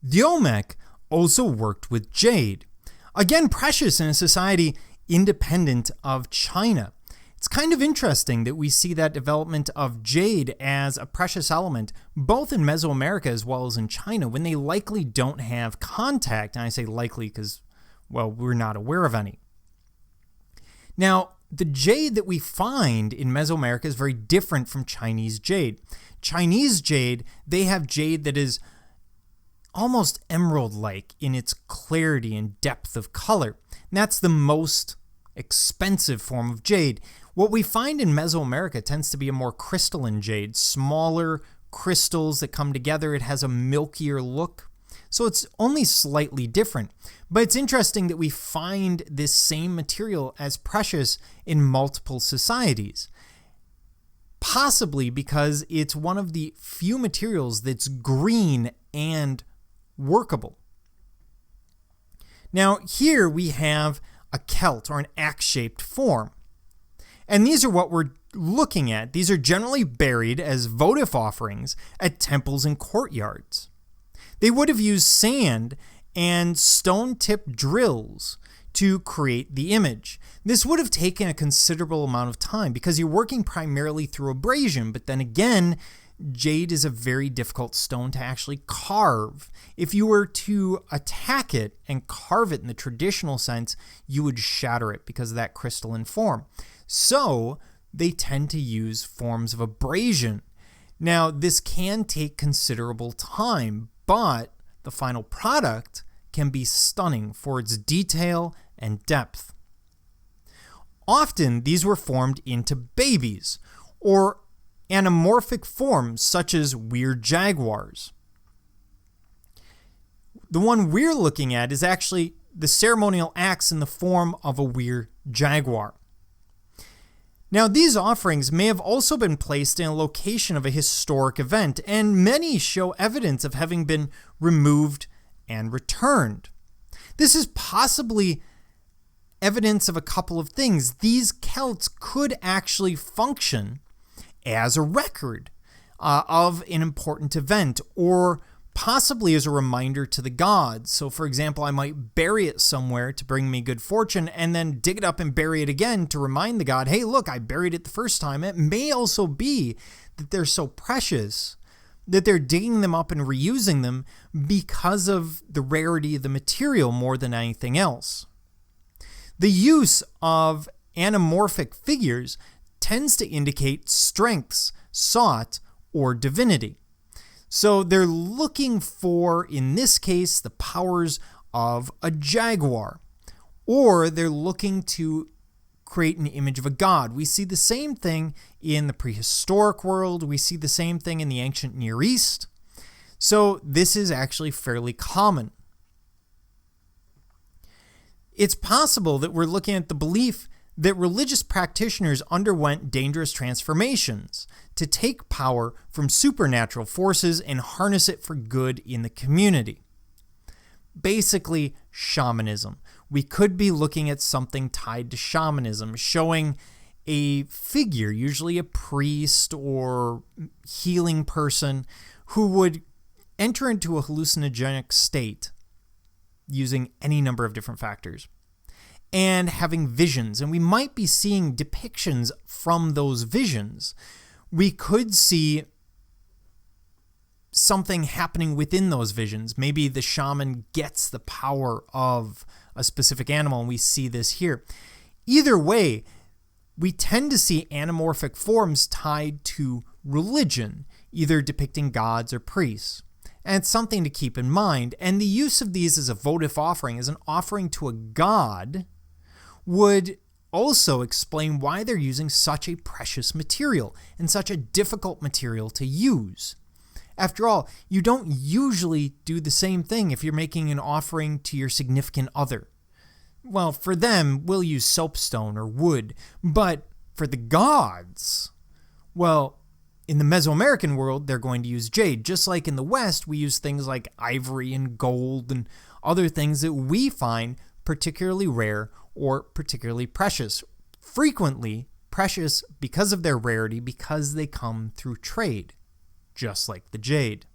The Olmec also worked with jade, again precious in a society independent of China. It's kind of interesting that we see that development of jade as a precious element both in Mesoamerica as well as in China when they likely don't have contact. And I say likely because, well, we're not aware of any. Now, the jade that we find in Mesoamerica is very different from Chinese jade. Chinese jade, they have jade that is almost emerald-like in its clarity and depth of color. And that's the most expensive form of jade. What we find in Mesoamerica tends to be a more crystalline jade, smaller crystals that come together. It has a milkier look, so it's only slightly different. But it's interesting that we find this same material as precious in multiple societies, possibly because it's one of the few materials that's green and workable. Now, here we have a celt or an axe-shaped form. And these are what we're looking at. These are generally buried as votive offerings at temples and courtyards. They would have used sand and stone-tipped drills to create the image. This would have taken a considerable amount of time because you're working primarily through abrasion, but then again, jade is a very difficult stone to actually carve. If you were to attack it and carve it in the traditional sense, you would shatter it because of that crystalline form. So they tend to use forms of abrasion. Now, this can take considerable time, but the final product can be stunning for its detail and depth. Often, these were formed into babies or anamorphic forms such as weird jaguars. The one we're looking at is actually the ceremonial axe in the form of a weird jaguar. Now, these offerings may have also been placed in a location of a historic event, and many show evidence of having been removed and returned. This is possibly evidence of a couple of things. These celts could actually function as a record of an important event, or possibly as a reminder to the gods. So, for example, I might bury it somewhere to bring me good fortune and then dig it up and bury it again to remind the god, hey, look, I buried it the first time. It may also be that they're so precious that they're digging them up and reusing them because of the rarity of the material more than anything else. The use of anamorphic figures tends to indicate strengths sought or divinity. So they're looking for, in this case, the powers of a jaguar, or they're looking to create an image of a god. We see the same thing in the prehistoric world. We see the same thing in the ancient Near East. So this is actually fairly common. It's possible that we're looking at the belief that religious practitioners underwent dangerous transformations to take power from supernatural forces and harness it for good in the community. Basically, shamanism. We could be looking at something tied to shamanism, showing a figure, usually a priest or healing person, who would enter into a hallucinogenic state using any number of different factors and having visions. And we might be seeing depictions from those visions. We could see something happening within those visions. Maybe the shaman gets the power of a specific animal, and we see this here. Either way, we tend to see anamorphic forms tied to religion, either depicting gods or priests. And it's something to keep in mind. And the use of these as a votive offering, as an offering to a god, would also explain why they're using such a precious material and such a difficult material to use. After all, you don't usually do the same thing if you're making an offering to your significant other. Well, for them, we'll use soapstone or wood, but for the gods, well, in the Mesoamerican world, they're going to use jade. Just like in the West, we use things like ivory and gold and other things that we find particularly rare or particularly precious. Frequently precious because of their rarity, because they come through trade, just like the jade.